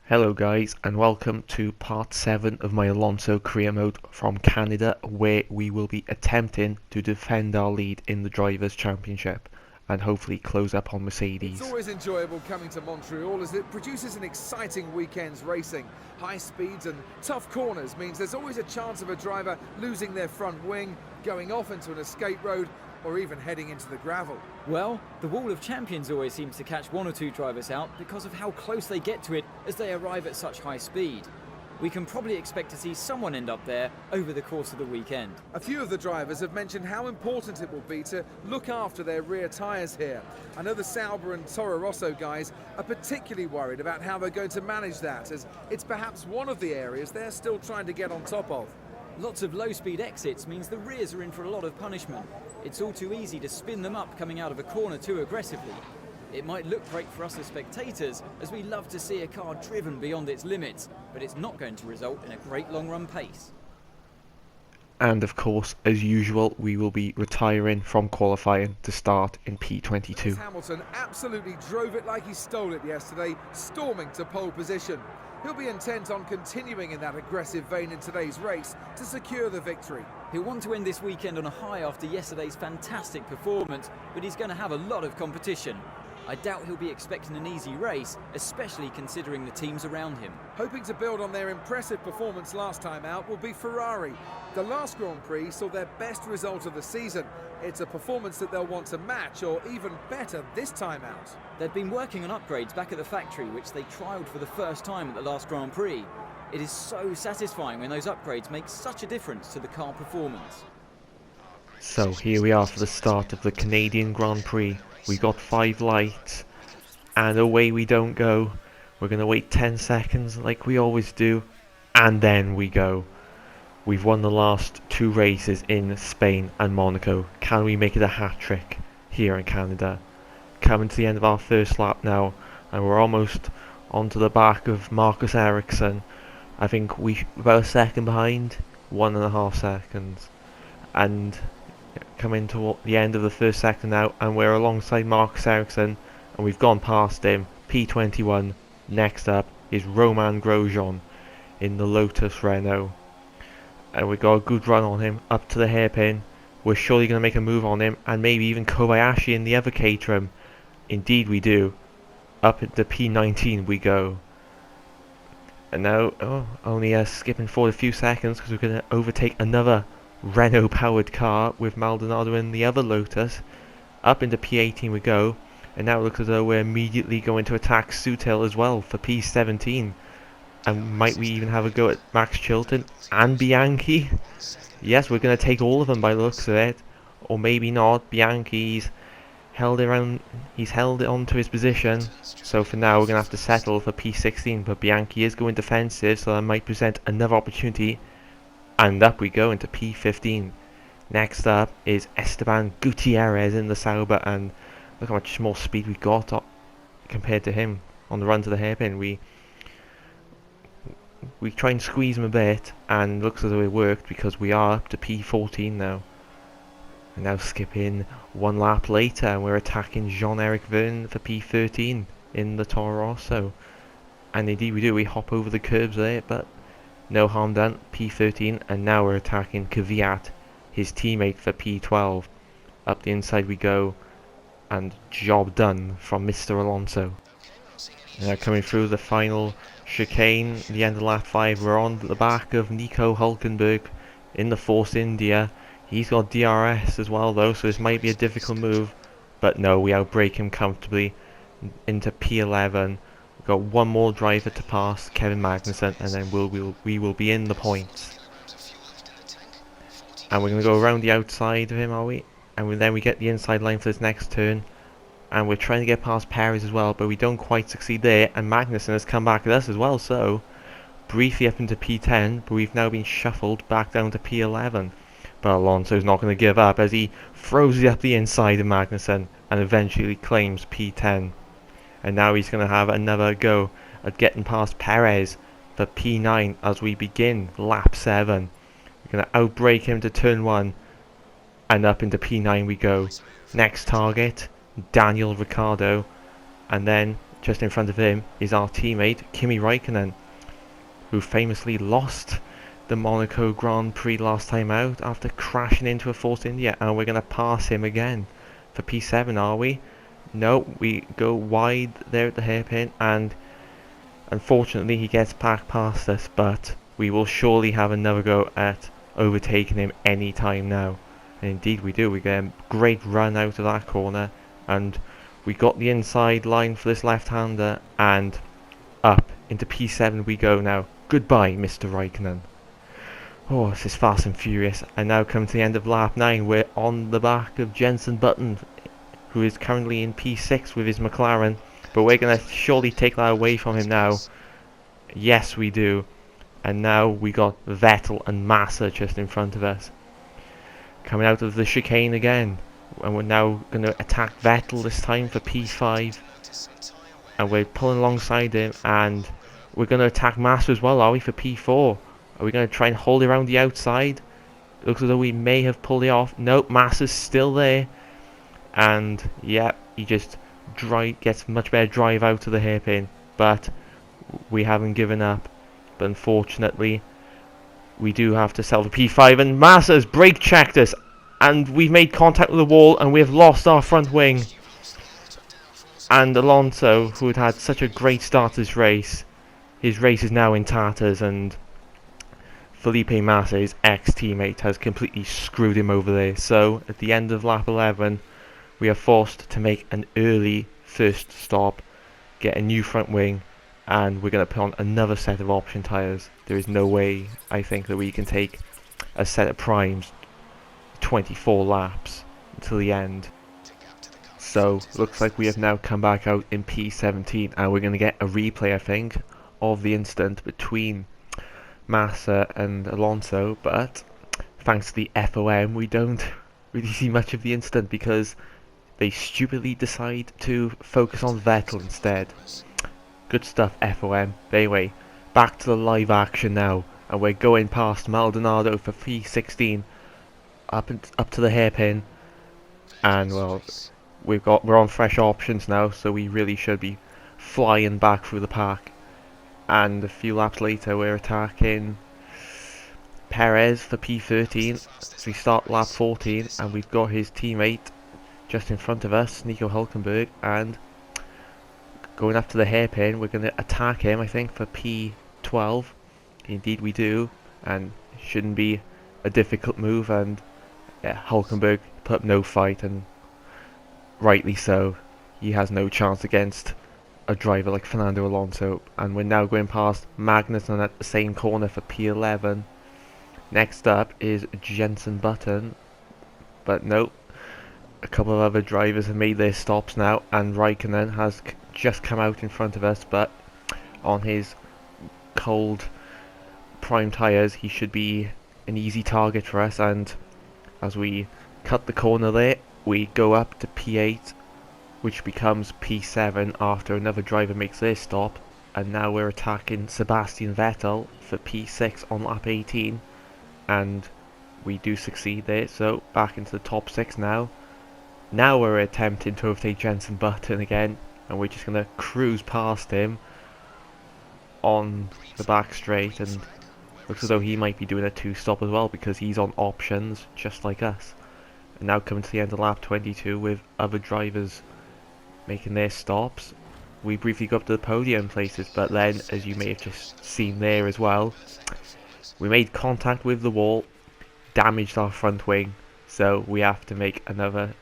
Hello guys, and welcome to part 7 of my Alonso career mode from Canada, where we will be attempting to defend our lead in the Drivers' Championship and hopefully close up on Mercedes. It's always enjoyable coming to Montreal as it produces an exciting weekend's racing. High speeds and tough corners means there's always a chance of a driver losing their front wing, going off into an escape road, or even heading into the gravel. Well, the Wall of Champions always seems to catch one or two drivers out because of how close they get to it as they arrive at such high speed. We can probably expect to see someone end up there over the course of the weekend. A few of the drivers have mentioned how important it will be to look after their rear tyres here. I know the Sauber and Toro Rosso guys are particularly worried about how they're going to manage that, as it's perhaps one of the areas they're still trying to get on top of. Lots of low-speed exits means the rears are in for a lot of punishment. It's all too easy to spin them up coming out of a corner too aggressively. It might look great for us as spectators, as we love to see a car driven beyond its limits, but it's not going to result in a great long-run pace. And of course, as usual, we will be retiring from qualifying to start in P22. Hamilton absolutely drove it like he stole it yesterday, storming to pole position. He'll be intent on continuing in that aggressive vein in today's race to secure the victory. He'll want to end this weekend on a high after yesterday's fantastic performance, but he's going to have a lot of competition. I doubt he'll be expecting an easy race, especially considering the teams around him. Hoping to build on their impressive performance last time out will be Ferrari. The last Grand Prix saw their best result of the season. It's a performance that they'll want to match, or even better this time out. They've been working on upgrades back at the factory, which they trialled for the first time at the last Grand Prix. It is so satisfying when those upgrades make such a difference to the car performance. So here we are for the start of the Canadian Grand Prix. We got 5 lights, and away we don't go. We're going to wait 10 seconds like we always do, and then we go. We've won the last 2 races in Spain and Monaco. Can we make it a hat-trick here in Canada? Coming to the end of our first lap now, and we're almost onto the back of Marcus Ericsson. I think we're about a second behind, 1.5 seconds, and coming to the end of the first sector now, and we're alongside Marcus Ericsson, and we've gone past him. P21. Next up is Romain Grosjean in the Lotus Renault, and we got a good run on him up to the hairpin. We're surely going to make a move on him, and maybe even Kobayashi in the other Caterham. Indeed we do. Up at the P19 we go. And now, only skipping forward a few seconds because we're going to overtake another Renault powered car with Maldonado in the other Lotus. Up into P18 we go, and now it looks as though we're immediately going to attack Sutil as well for P17. And might we even have a go at Max Chilton and Bianchi? Yes, we're going to take all of them by the looks of it. Or maybe not. Bianchi's held on to his position, so for now we're going to have to settle for P16, but Bianchi is going defensive, so that might present another opportunity. And up we go into P15. Next up is Esteban Gutierrez in the Sauber, and look how much more speed we got compared to him on the run to the hairpin. We try and squeeze him a bit, and looks as though it worked because we are up to P14 now. And now skipping 1 lap later, and we're attacking Jean-Eric Vergne for P13 in the Toro Rosso. And indeed we do, we hop over the curbs there, but no harm done. P13, and now we're attacking Kvyat, his teammate, for P12. Up the inside we go, and job done from Mr. Alonso. Now coming through the final chicane, the end of lap 5, we're on the back of Nico Hülkenberg in the Force India. He's got DRS as well though, so this might be a difficult move, but no, we outbrake him comfortably into P11. We've got one more driver to pass, Kevin Magnussen, and then we will be in the points. And we're going to go around the outside of him, are we? And then we get the inside line for this next turn, and we're trying to get past Perez as well, but we don't quite succeed there, and Magnussen has come back at us as well, so briefly up into P10, but we've now been shuffled back down to P11. But Alonso's not going to give up as he throws it up the inside of Magnussen and eventually claims P10. And now he's going to have another go at getting past Perez for P9 as we begin lap 7. We're going to outbrake him to turn 1, and up into P9 we go. Next target, Daniel Ricciardo, and then just in front of him is our teammate Kimi Raikkonen, who famously lost the Monaco Grand Prix last time out after crashing into a Force India, and we're going to pass him again for P7, are we? No, we go wide there at the hairpin, and unfortunately he gets back past us, but we will surely have another go at overtaking him any time now. And indeed we do. We get a great run out of that corner, and we got the inside line for this left-hander, and up into P7 we go now. Goodbye, Mr. Raikkonen. Oh, this is fast and furious. And now come to the end of lap 9. We're on the back of Jenson Button, who is currently in P6 with his McLaren. But we're going to surely take that away from him now. Yes, we do. And now we got Vettel and Massa just in front of us. Coming out of the chicane again. And we're now going to attack Vettel this time for P5. And we're pulling alongside him. And we're going to attack Massa as well, are we, for P4? Are we going to try and hold it around the outside? It looks as though we may have pulled it off. Nope, Massa's still there. And, yeah, he just gets much better drive out of the hairpin. But we haven't given up. But unfortunately, we do have to sell the P5. And Massa's brake checked us. And we've made contact with the wall. And we have lost our front wing. And Alonso, who had had such a great start to this race, his race is now in tatters. And Felipe Massa, his ex-teammate, has completely screwed him over there. So, at the end of lap 11, we are forced to make an early first stop, get a new front wing, and we're going to put on another set of option tyres. There is no way, I think, that we can take a set of primes 24 laps until the end. So, looks like we have now come back out in P17, and we're going to get a replay, I think, of the incident between Massa and Alonso, but thanks to the FOM we don't really see much of the incident because they stupidly decide to focus on Vettel instead. Good stuff, FOM. But anyway, back to the live action now, and we're going past Maldonado for P16 up to the hairpin, and well, we're on fresh options now, so we really should be flying back through the pack. And a few laps later we're attacking Perez for P13. So we start lap 14 and we've got his teammate just in front of us, Nico Hülkenberg, and going up to the hairpin we're going to attack him, I think, for P12. Indeed we do, and it shouldn't be a difficult move, and yeah, Hülkenberg put up no fight, and rightly so. He has no chance against a driver like Fernando Alonso. And we're now going past Magnussen at the same corner for P11. Next up is Jenson Button, but nope, a couple of other drivers have made their stops now, and Raikkonen has just come out in front of us, but on his cold prime tyres he should be an easy target for us. And as we cut the corner there, we go up to P8, which becomes P7 after another driver makes their stop, and now we're attacking Sebastian Vettel for P6 on lap 18, and we do succeed there, so back into the top 6 now. Now we're attempting to overtake Jenson Button again, and we're just going to cruise past him on the back straight, and looks as though he might be doing a 2-stop as well because he's on options just like us. And now coming to the end of lap 22 with other drivers making their stops, we briefly go up to the podium places, but then, as you may have just seen there as well, we made contact with the wall, damaged our front wing, so we have to make another,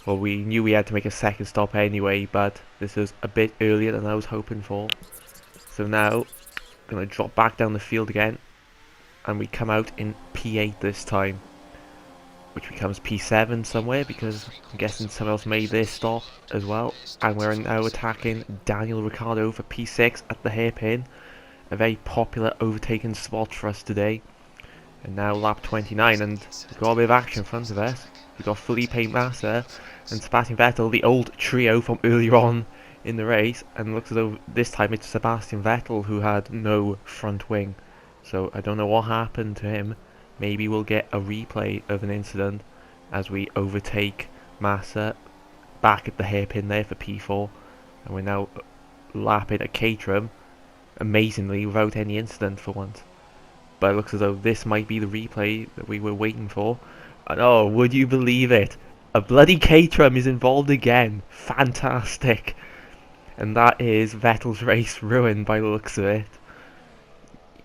well, we knew we had to make a second stop anyway, but this was a bit earlier than I was hoping for. So now, going to drop back down the field again, and we come out in P8 this time, which becomes P7 somewhere, because I'm guessing someone else made their stop as well. And we're now attacking Daniel Ricciardo for P6 at the hairpin, a very popular overtaking spot for us today. And now lap 29, and we've got a bit of action in front of us. We've got Felipe Massa and Sebastian Vettel, the old trio from earlier on in the race, and it looks as though this time it's Sebastian Vettel who had no front wing. So I don't know what happened to him. Maybe we'll get a replay of an incident as we overtake Massa back at the hairpin there for P4. And we're now lap in at Caterham, amazingly, without any incident for once. But it looks as though this might be the replay that we were waiting for. And oh, would you believe it? A bloody Caterham is involved again. Fantastic. And that is Vettel's race ruined by the looks of it.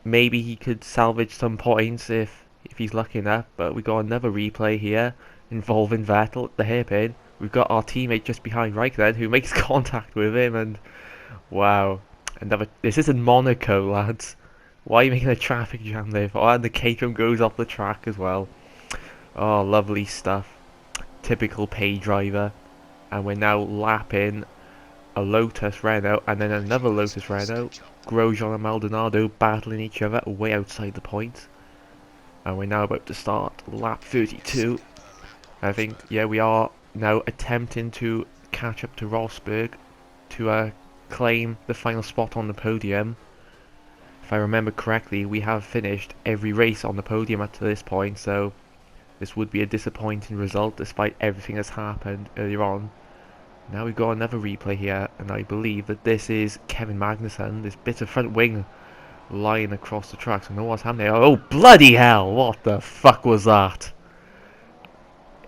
Maybe he could salvage some points if he's lucky enough, but we got another replay here involving Vettel at the hairpin. We've got our teammate just behind Raikkonen who makes contact with him, and wow. Another. This isn't Monaco, lads. Why are you making a traffic jam there for? And the Caterham goes off the track as well. Oh, lovely stuff. Typical pay driver. And we're now lapping a Lotus Renault and then another Lotus Renault. Grosjean and Maldonado battling each other way outside the point. And we're now about to start lap 32. I think, yeah, we are now attempting to catch up to Rosberg to claim the final spot on the podium. If I remember correctly, we have finished every race on the podium up to this point, so this would be a disappointing result despite everything that's happened earlier on. Now we've got another replay here, and I believe that this is Kevin Magnussen, this bit of front wing lying across the track. So I know what's happening. Oh, bloody hell! What the fuck was that?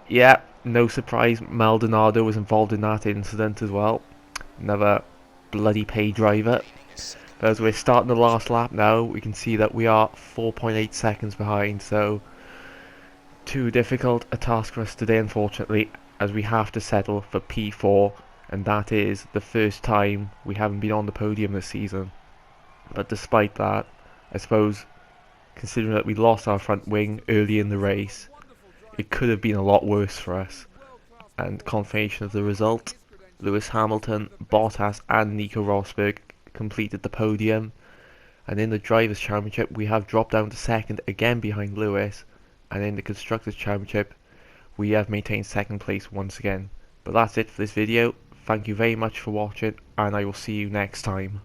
Yeah, no surprise, Maldonado was involved in that incident as well. Another bloody pay driver. But as we're starting the last lap now, we can see that we are 4.8 seconds behind, so too difficult a task for us today, unfortunately, as we have to settle for P4, and that is the first time we haven't been on the podium this season. But despite that, I suppose, considering that we lost our front wing early in the race, it could have been a lot worse for us. And confirmation of the result, Lewis Hamilton, Bottas and Nico Rosberg completed the podium. And in the Drivers' Championship, we have dropped down to second again behind Lewis. And in the Constructors' Championship, we have maintained second place once again. But that's it for this video. Thank you very much for watching, and I will see you next time.